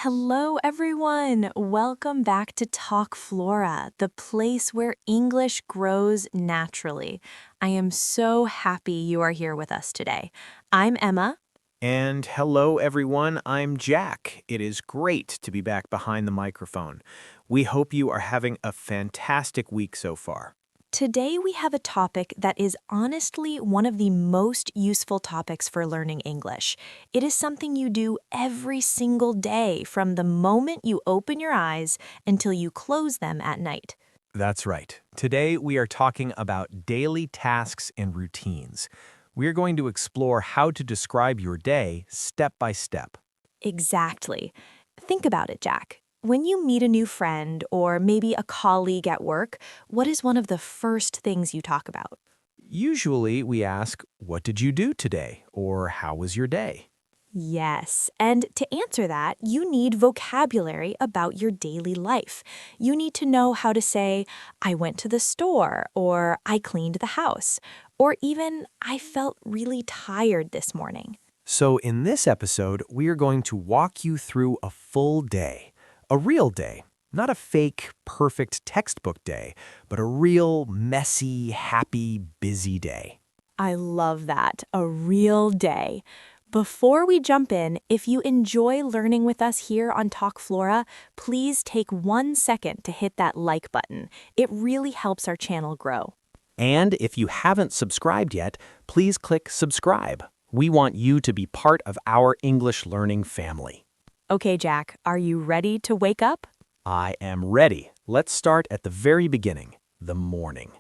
Hello, everyone. Welcome back to Talk Flora, the place where English grows naturally. I am so happy you are here with us today. I'm Emma. And hello, everyone. I'm Jack. It is great to be back behind the microphone. We hope you are having a fantastic week so far. Today, we have a topic that is honestly one of the most useful topics for learning English. It is something you do every single day from the moment you open your eyes until you close them at night. That's right. Today, we are talking about daily tasks and routines. We are going to explore how to describe your day step by step. Exactly. Think about it, Jack. When you meet a new friend or maybe a colleague at work, what is one of the first things you talk about? Usually, we ask, "What did you do today?" or "How was your day?" Yes, and to answer that, you need vocabulary about your daily life. You need to know how to say, I went to the store, or I cleaned the house, or even, I felt really tired this morning. So, in this episode, we are going to walk you through a full day, a real day, not a fake, perfect textbook day, but a real, messy, happy, busy day. I love that, a real day. Before we jump in, if you enjoy learning with us here on Talk Flora, please take 1 second to hit that like button. It really helps our channel grow. And if you haven't subscribed yet, please click subscribe. We want you to be part of our English learning family. Okay, Jack, are you ready to wake up? I am ready. Let's start at the very beginning, the morning.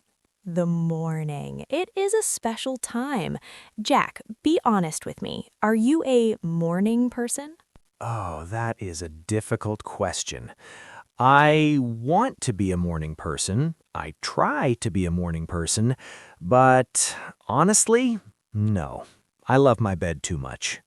The morning. It is a special time. Jack, be honest with me. Are you a morning person? Oh, that is a difficult question. I want to be a morning person. I try to be a morning person. But honestly, no. I love my bed too much.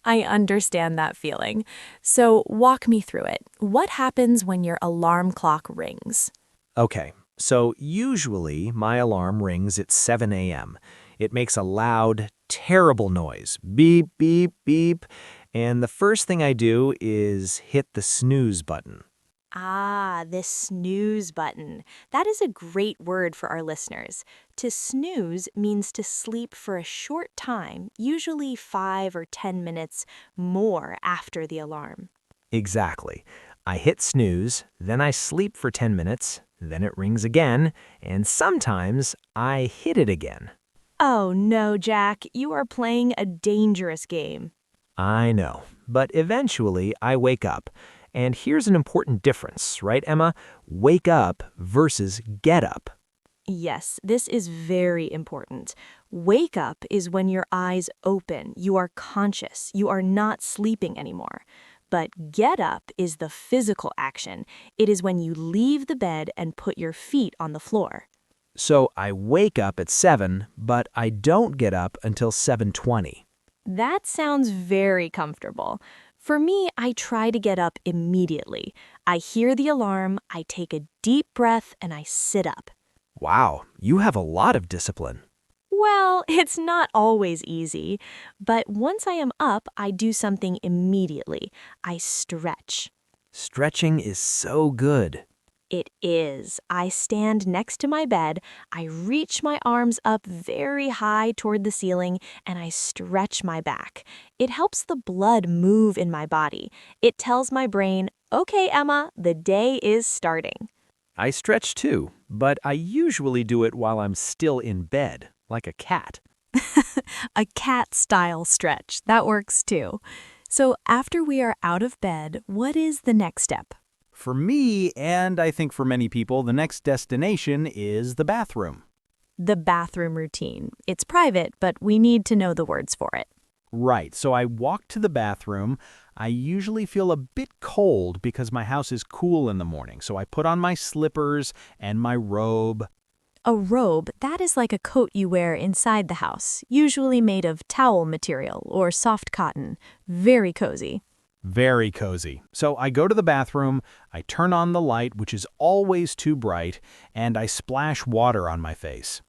I understand that feeling. So walk me through it. What happens when your alarm clock rings? Okay, so usually my alarm rings at 7 a.m. It makes a loud, terrible noise. Beep, beep, beep. And the first thing I do is hit the snooze button. Ah, the snooze button. That is a great word for our listeners. To snooze means to sleep for a short time, usually 5 or 10 minutes more after the alarm. Exactly. I hit snooze, then I sleep for 10 minutes, then it rings again, and sometimes I hit it again. Oh no, Jack, you are playing a dangerous game. I know, but eventually I wake up. And here's an important difference, right, Emma? Wake up versus get up. Yes, this is very important. Wake up is when your eyes open, you are conscious, you are not sleeping anymore. But get up is the physical action. It is when you leave the bed and put your feet on the floor. So I wake up at 7, but I don't get up until 7:20. That sounds very comfortable. For me, I try to get up immediately. I hear the alarm, I take a deep breath, and I sit up. Wow, you have a lot of discipline. Well, it's not always easy, but once I am up, I do something immediately. I stretch. Stretching is so good. It is. I stand next to my bed, I reach my arms up very high toward the ceiling, and I stretch my back. It helps the blood move in my body. It tells my brain, okay, Emma, the day is starting. I stretch too, but I usually do it while I'm still in bed, like a cat. A cat-style stretch. That works too. So after we are out of bed, what is the next step? For me, and I think for many people, the next destination is the bathroom. The bathroom routine. It's private, but we need to know the words for it. Right, so I walk to the bathroom. I usually feel a bit cold because my house is cool in the morning, so I put on my slippers and my robe. A robe, that is like a coat you wear inside the house, usually made of towel material or soft cotton. Very cozy. Very cozy. So I go to the bathroom, I turn on the light, which is always too bright, and I splash water on my face.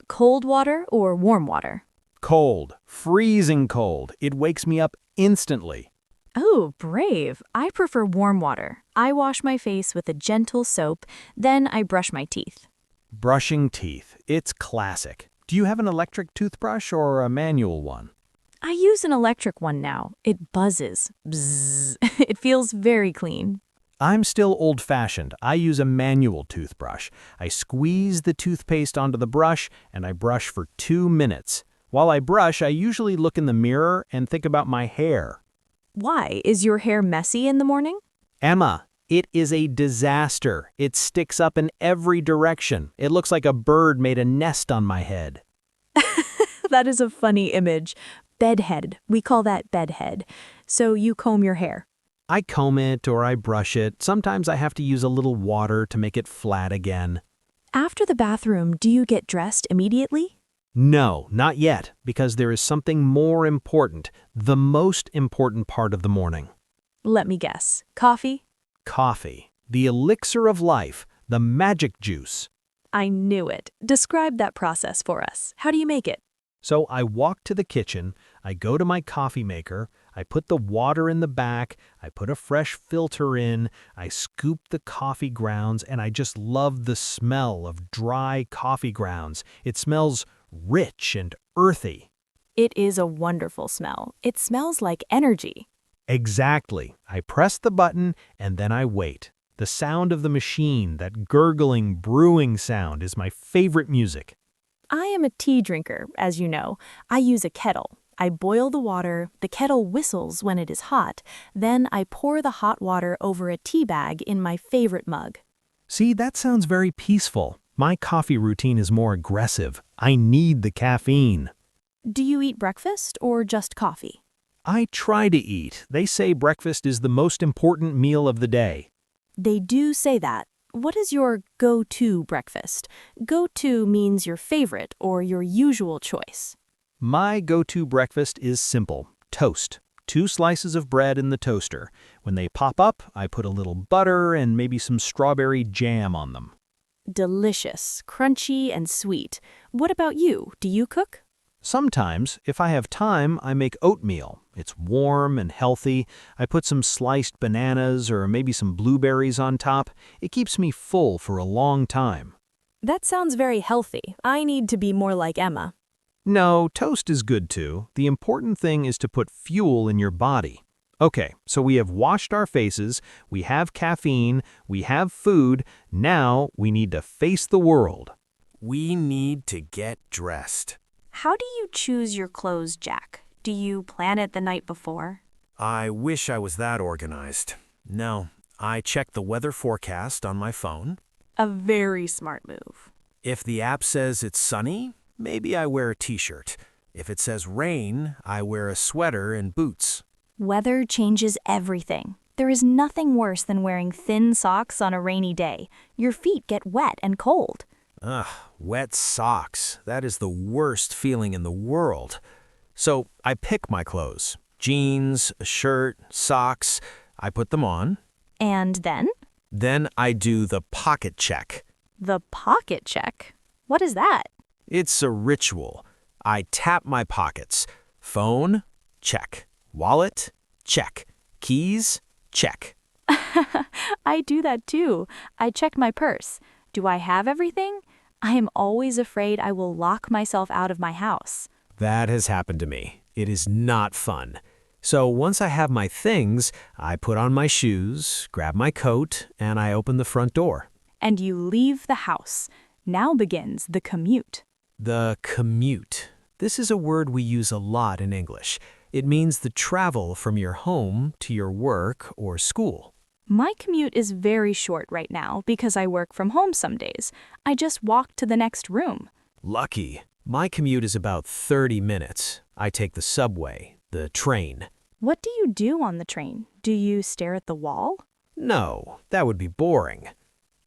Cold water or warm water? Cold, freezing cold. It wakes me up instantly. Oh, brave. I prefer warm water. I wash my face with a gentle soap, then I brush my teeth. Brushing teeth. It's classic. Do you have an electric toothbrush or a manual one? I use an electric one now. It buzzes. Bzzz. It feels very clean. I'm still old-fashioned. I use a manual toothbrush. I squeeze the toothpaste onto the brush, and I brush for 2 minutes. While I brush, I usually look in the mirror and think about my hair. Why? Is your hair messy in the morning? Emma, it is a disaster. It sticks up in every direction. It looks like a bird made a nest on my head. That is a funny image. Bedhead. We call that bedhead. So you comb your hair. I comb it or I brush it. Sometimes I have to use a little water to make it flat again. After the bathroom, do you get dressed immediately? No, not yet, because there is something more important, the most important part of the morning. Let me guess. Coffee? Coffee, the elixir of life, the magic juice. I knew it. Describe that process for us. How do you make it? So I walk to the kitchen, I go to my coffee maker, I put the water in the back, I put a fresh filter in, I scoop the coffee grounds, and I just love the smell of dry coffee grounds. It smells rich and earthy. It is a wonderful smell. It smells like energy. Exactly. I press the button and then I wait. The sound of the machine, that gurgling, brewing sound, is my favorite music. I am a tea drinker, as you know. I use a kettle. I boil the water, the kettle whistles when it is hot, then I pour the hot water over a tea bag in my favorite mug. See, that sounds very peaceful. My coffee routine is more aggressive. I need the caffeine. Do you eat breakfast or just coffee? I try to eat. They say breakfast is the most important meal of the day. They do say that. What is your go-to breakfast? Go-to means your favorite or your usual choice. My go-to breakfast is simple. Toast. 2 slices of bread in the toaster. When they pop up, I put a little butter and maybe some strawberry jam on them. Delicious, crunchy, and sweet. What about you? Do you cook? Sometimes, if I have time, I make oatmeal. It's warm and healthy. I put some sliced bananas or maybe some blueberries on top. It keeps me full for a long time. That sounds very healthy. I need to be more like Emma. No, toast is good too. The important thing is to put fuel in your body. Okay, so we have washed our faces, we have caffeine, we have food. Now we need to face the world. We need to get dressed. How do you choose your clothes, Jack? Do you plan it the night before? I wish I was that organized. No, I check the weather forecast on my phone. A very smart move. If the app says it's sunny, maybe I wear a t-shirt. If it says rain, I wear a sweater and boots. Weather changes everything. There is nothing worse than wearing thin socks on a rainy day. Your feet get wet and cold. Ugh, wet socks. That is the worst feeling in the world. So I pick my clothes. Jeans, a shirt, socks. I put them on. And then? Then I do the pocket check. The pocket check? What is that? It's a ritual. I tap my pockets. Phone, check. Wallet, check. Keys, check. I do that too. I check my purse. Do I have everything? I am always afraid I will lock myself out of my house. That has happened to me. It is not fun. So once I have my things, I put on my shoes, grab my coat, and I open the front door. And you leave the house. Now begins the commute. The commute. This is a word we use a lot in English. It means the travel from your home to your work or school. My commute is very short right now because I work from home some days. I just walk to the next room. Lucky. My commute is about 30 minutes. I take the subway, the train. What do you do on the train? Do you stare at the wall? No, that would be boring.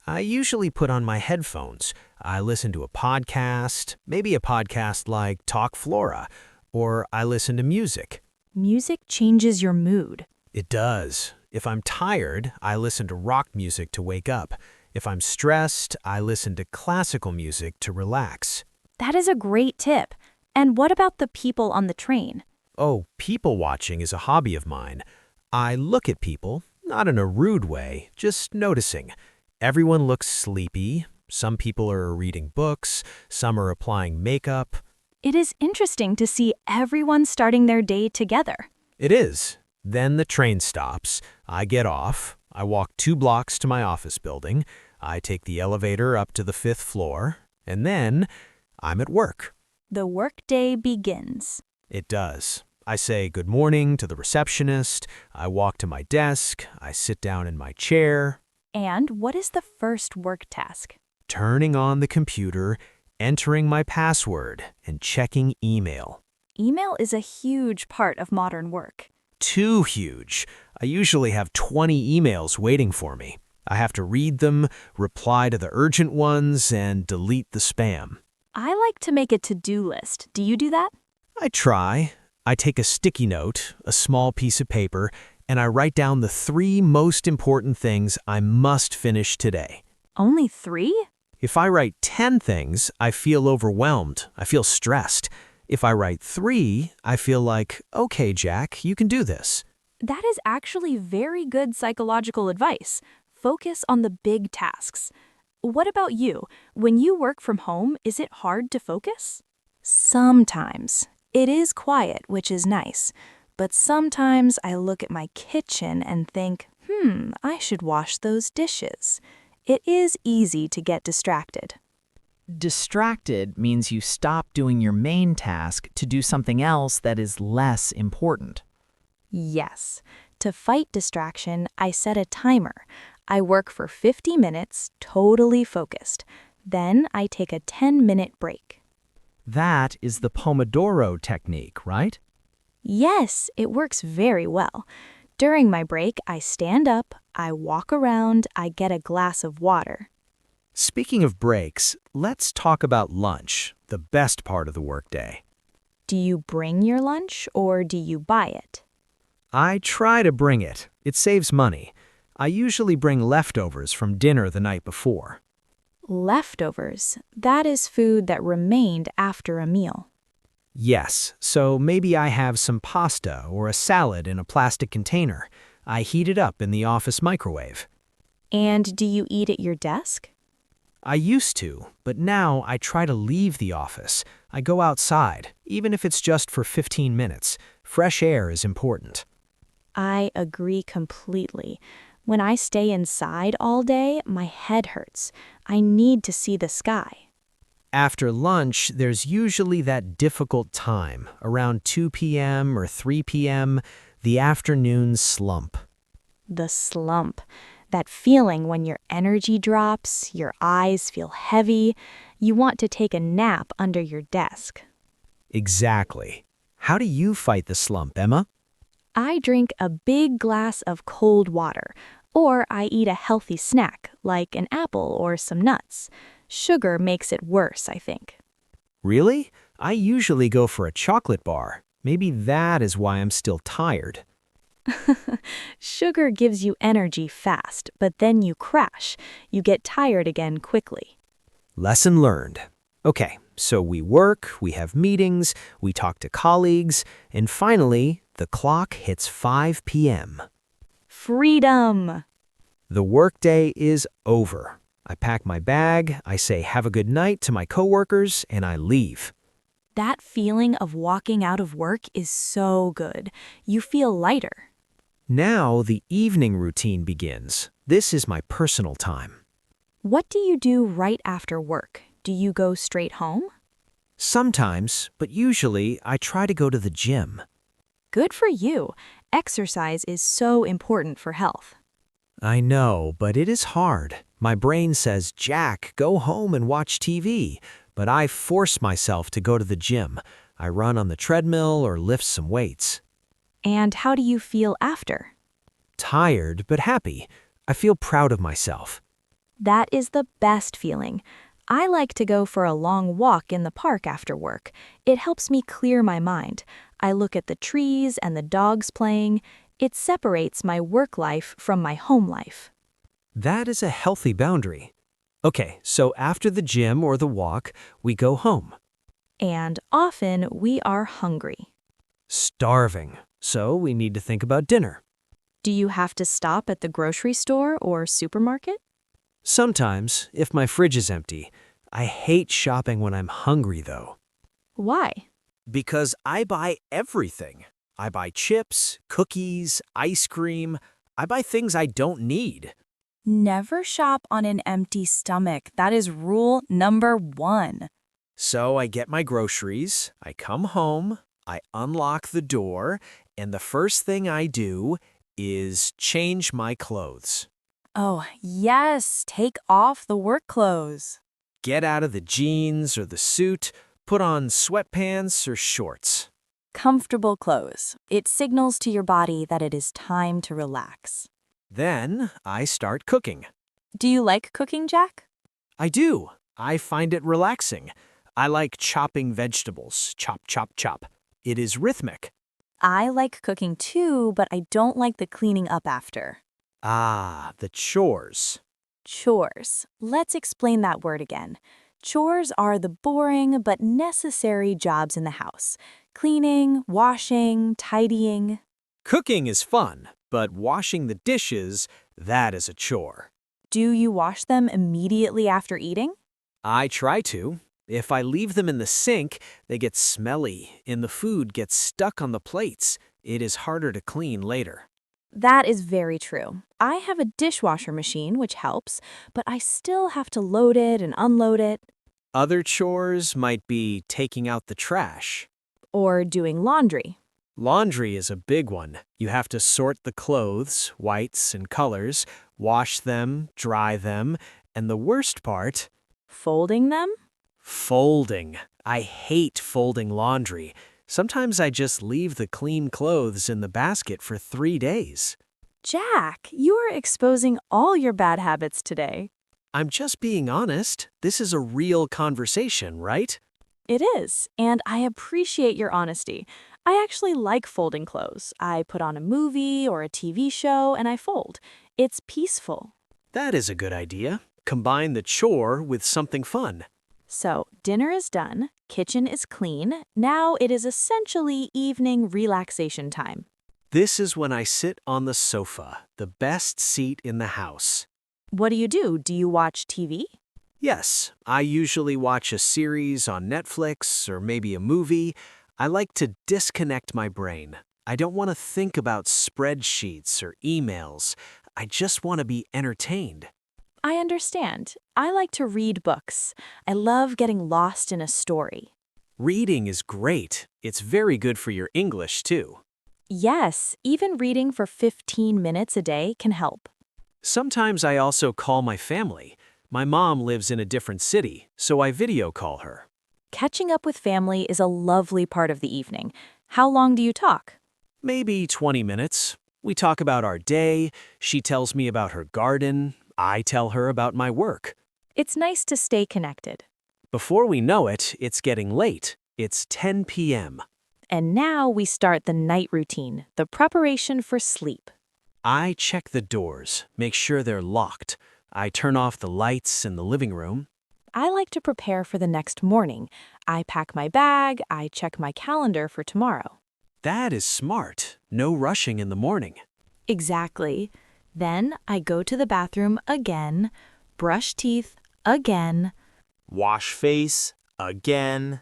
I usually put on my headphones. I listen to a podcast, maybe a podcast like Talk Flora, or I listen to music. Music changes your mood. It does. If I'm tired, I listen to rock music to wake up. If I'm stressed, I listen to classical music to relax. That is a great tip. And what about the people on the train? Oh, people watching is a hobby of mine. I look at people, not in a rude way, just noticing. Everyone looks sleepy. Some people are reading books. Some are applying makeup. It is interesting to see everyone starting their day together. It is. Then the train stops. I get off. I walk 2 blocks to my office building. I take the elevator up to the 5th floor. And then I'm at work. The workday begins. It does. I say good morning to the receptionist. I walk to my desk. I sit down in my chair. And what is the first work task? Turning on the computer, entering my password, and checking email. Email is a huge part of modern work. Too huge. I usually have 20 emails waiting for me. I have to read them, reply to the urgent ones, and delete the spam. I like to make a to-do list. Do you do that? I try. I take a sticky note, a small piece of paper, and I write down the 3 most important things I must finish today. Only 3? If I write 10 things, I feel overwhelmed. I feel stressed. If I write 3, I feel like, okay, Jack, you can do this. That is actually very good psychological advice. Focus on the big tasks. What about you? When you work from home, is it hard to focus? Sometimes. It is quiet, which is nice. But sometimes I look at my kitchen and think, I should wash those dishes. It is easy to get distracted. Distracted means you stop doing your main task to do something else that is less important. Yes. To fight distraction, I set a timer. I work for 50 minutes, totally focused. Then I take a 10-minute break. That is the Pomodoro technique, right? Yes, it works very well. During my break, I stand up, I walk around, I get a glass of water. Speaking of breaks, let's talk about lunch, the best part of the workday. Do you bring your lunch or do you buy it? I try to bring it. It saves money. I usually bring leftovers from dinner the night before. Leftovers. That is food that remained after a meal. Yes, so maybe I have some pasta or a salad in a plastic container. I heat it up in the office microwave. And do you eat at your desk? I used to, but now I try to leave the office. I go outside, even if it's just for 15 minutes. Fresh air is important. I agree completely. When I stay inside all day, my head hurts. I need to see the sky. After lunch, there's usually that difficult time, around 2 p.m. or 3 p.m., the afternoon slump. The slump. That feeling when your energy drops, your eyes feel heavy, you want to take a nap under your desk. Exactly. How do you fight the slump, Emma? I drink a big glass of cold water, or I eat a healthy snack, like an apple or some nuts. Sugar makes it worse, I think. Really? I usually go for a chocolate bar. Maybe that is why I'm still tired. Sugar gives you energy fast, but then you crash. You get tired again quickly. Lesson learned. Okay, so we work, we have meetings, we talk to colleagues, and finally, the clock hits 5 p.m. Freedom! The workday is over. I pack my bag, I say have a good night to my coworkers, and I leave. That feeling of walking out of work is so good. You feel lighter. Now the evening routine begins. This is my personal time. What do you do right after work? Do you go straight home? Sometimes, but usually I try to go to the gym. Good for you. Exercise is so important for health. I know, but it is hard. My brain says, Jack, go home and watch TV. But I force myself to go to the gym. I run on the treadmill or lift some weights. And how do you feel after? Tired, but happy. I feel proud of myself. That is the best feeling. I like to go for a long walk in the park after work. It helps me clear my mind. I look at the trees and the dogs playing. It separates my work life from my home life. That is a healthy boundary. Okay, so after the gym or the walk, we go home. And often we are hungry. Starving. So we need to think about dinner. Do you have to stop at the grocery store or supermarket? Sometimes, if my fridge is empty. I hate shopping when I'm hungry, though. Why? Because I buy everything. I buy chips, cookies, ice cream. I buy things I don't need. Never shop on an empty stomach. That is rule number 1. So I get my groceries, I come home, I unlock the door, and the first thing I do is change my clothes. Oh, yes, take off the work clothes. Get out of the jeans or the suit, put on sweatpants or shorts. Comfortable clothes. It signals to your body that it is time to relax. Then I start cooking. Do you like cooking, Jack? I do. I find it relaxing. I like chopping vegetables. Chop, chop, chop. It is rhythmic. I like cooking too, but I don't like the cleaning up after. Ah, the chores. Chores. Let's explain that word again. Chores are the boring but necessary jobs in the house. Cleaning, washing, tidying. Cooking is fun, but washing the dishes, that is a chore. Do you wash them immediately after eating? I try to. If I leave them in the sink, they get smelly, and the food gets stuck on the plates. It is harder to clean later. That is very true. I have a dishwasher machine, which helps, but I still have to load it and unload it. Other chores might be taking out the trash. Or doing laundry. Laundry is a big one. You have to sort the clothes, whites and colors, wash them, dry them, and the worst part, Folding them? folding. I hate folding laundry. Sometimes I just leave the clean clothes in the basket for 3 days. Jack, you are exposing all your bad habits today. I'm just being honest. This is a real conversation, right? It is, and I appreciate your honesty. I actually like folding clothes. I put on a movie or a TV show and I fold. It's peaceful. That is a good idea. Combine the chore with something fun. So, dinner is done, kitchen is clean, now it is essentially evening relaxation time. This is when I sit on the sofa, the best seat in the house. What do? Do you watch TV? Yes, I usually watch a series on Netflix or maybe a movie. I like to disconnect my brain. I don't want to think about spreadsheets or emails. I just want to be entertained. I understand. I like to read books. I love getting lost in a story. Reading is great. It's very good for your English, too. Yes, even reading for 15 minutes a day can help. Sometimes I also call my family. My mom lives in a different city, so I video call her. Catching up with family is a lovely part of the evening. How long do you talk? Maybe 20 minutes. We talk about our day. She tells me about her garden. I tell her about my work. It's nice to stay connected. Before we know it, it's getting late. It's 10 p.m. And now we start the night routine, the preparation for sleep. I check the doors, make sure they're locked. I turn off the lights in the living room. I like to prepare for the next morning. I pack my bag, I check my calendar for tomorrow. That is smart. No rushing in the morning. Exactly. Then I go to the bathroom again, brush teeth again, Wash face again.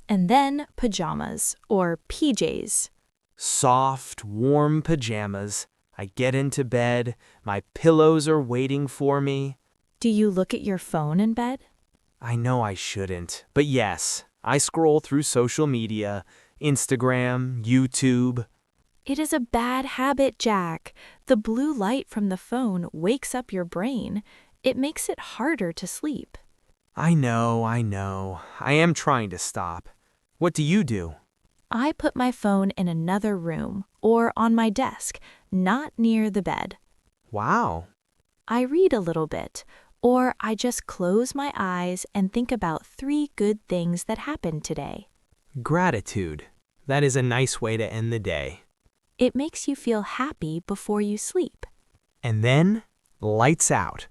and then pajamas or PJs. Soft, warm pajamas. I get into bed. My pillows are waiting for me. Do you look at your phone in bed? I know I shouldn't, but yes, I scroll through social media, Instagram, YouTube. It is a bad habit, Jack. The blue light from the phone wakes up your brain. It makes it harder to sleep. I know. I am trying to stop. What do you do? I put my phone in another room or on my desk, not near the bed. Wow. I read a little bit, or I just close my eyes and think about 3 good things that happened today. Gratitude. That is a nice way to end the day. It makes you feel happy before you sleep. And then, lights out.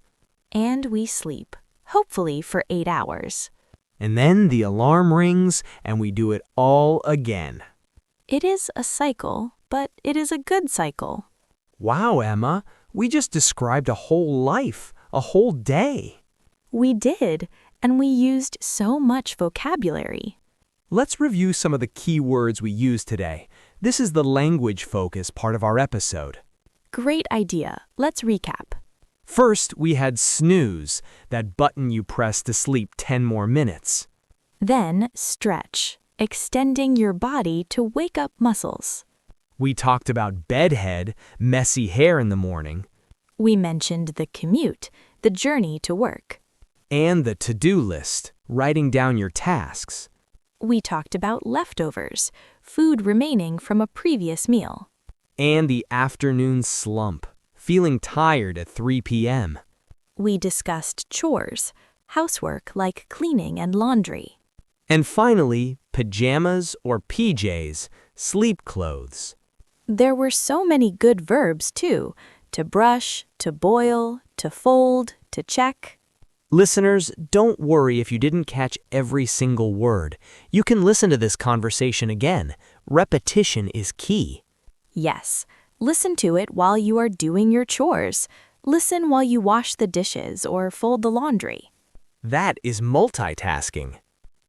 And we sleep, hopefully for 8 hours. And then the alarm rings and we do it all again. It is a cycle, but it is a good cycle. Wow, Emma, we just described a whole life, a whole day. We did, and we used so much vocabulary. Let's review some of the key words we used today. This is the language focus part of our episode. Great idea. Let's recap. First, we had snooze, that button you press to sleep 10 more minutes. Then, stretch, extending your body to wake up muscles. We talked about bedhead, messy hair in the morning, We mentioned the commute, the journey to work. and the to-do list, writing down your tasks. We talked about leftovers, food remaining from a previous meal. And the afternoon slump, feeling tired at 3 p.m. We discussed chores, housework like cleaning and laundry. And finally, pajamas or PJs, sleep clothes. There were so many good verbs, too. To brush, to boil, to fold, to check. Listeners, don't worry if you didn't catch every single word. You can listen to this conversation again. Repetition is key. Yes, listen to it while you are doing your chores. Listen while you wash the dishes or fold the laundry. That is multitasking.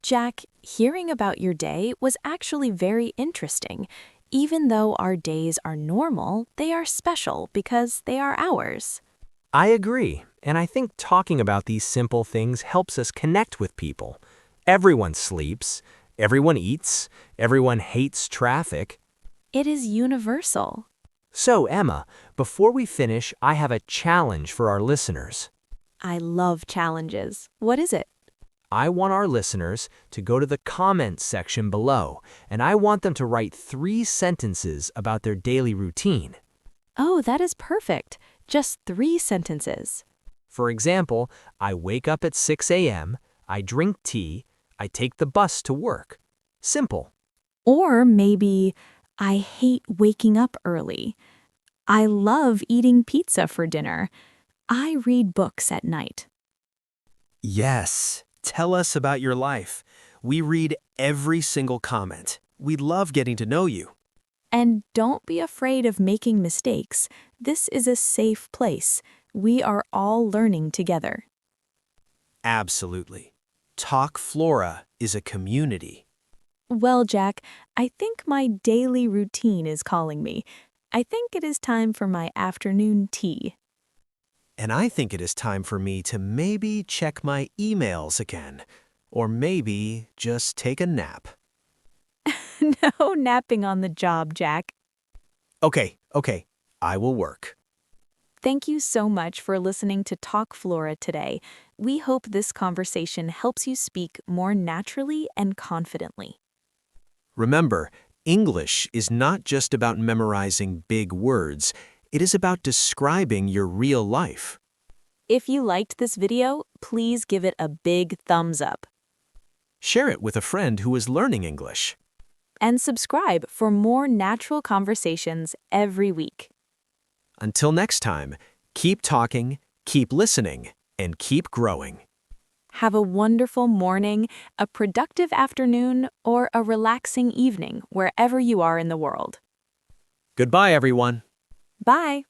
Jack, hearing about your day was actually very interesting. Even though our days are normal, they are special because they are ours. I agree, and I think talking about these simple things helps us connect with people. Everyone sleeps, everyone eats, everyone hates traffic. It is universal. So, Emma, before we finish, I have a challenge for our listeners. I love challenges. What is it? I want our listeners to go to the comments section below, and I want them to write 3 sentences about their daily routine. Oh, that is perfect. Just 3 sentences. For example, I wake up at 6 a.m., I drink tea, I take the bus to work. Simple. Or maybe, I hate waking up early. I love eating pizza for dinner. I read books at night. Yes, tell us about your life. We read every single comment. We love getting to know you. And don't be afraid of making mistakes. This is a safe place. We are all learning together. Absolutely. Talk Flora is a community. Well, Jack, I think my daily routine is calling me. I think it is time for my afternoon tea. And I think it is time for me to maybe check my emails again. Or maybe just take a nap. No napping on the job, Jack. Okay, I will work. Thank you so much for listening to Talk Flora today. We hope this conversation helps you speak more naturally and confidently. Remember, English is not just about memorizing big words. It is about describing your real life. If you liked this video, please give it a big thumbs up. Share it with a friend who is learning English. And subscribe for more natural conversations every week. Until next time, keep talking, keep listening, and keep growing. Have a wonderful morning, a productive afternoon, or a relaxing evening wherever you are in the world. Goodbye, everyone. Bye!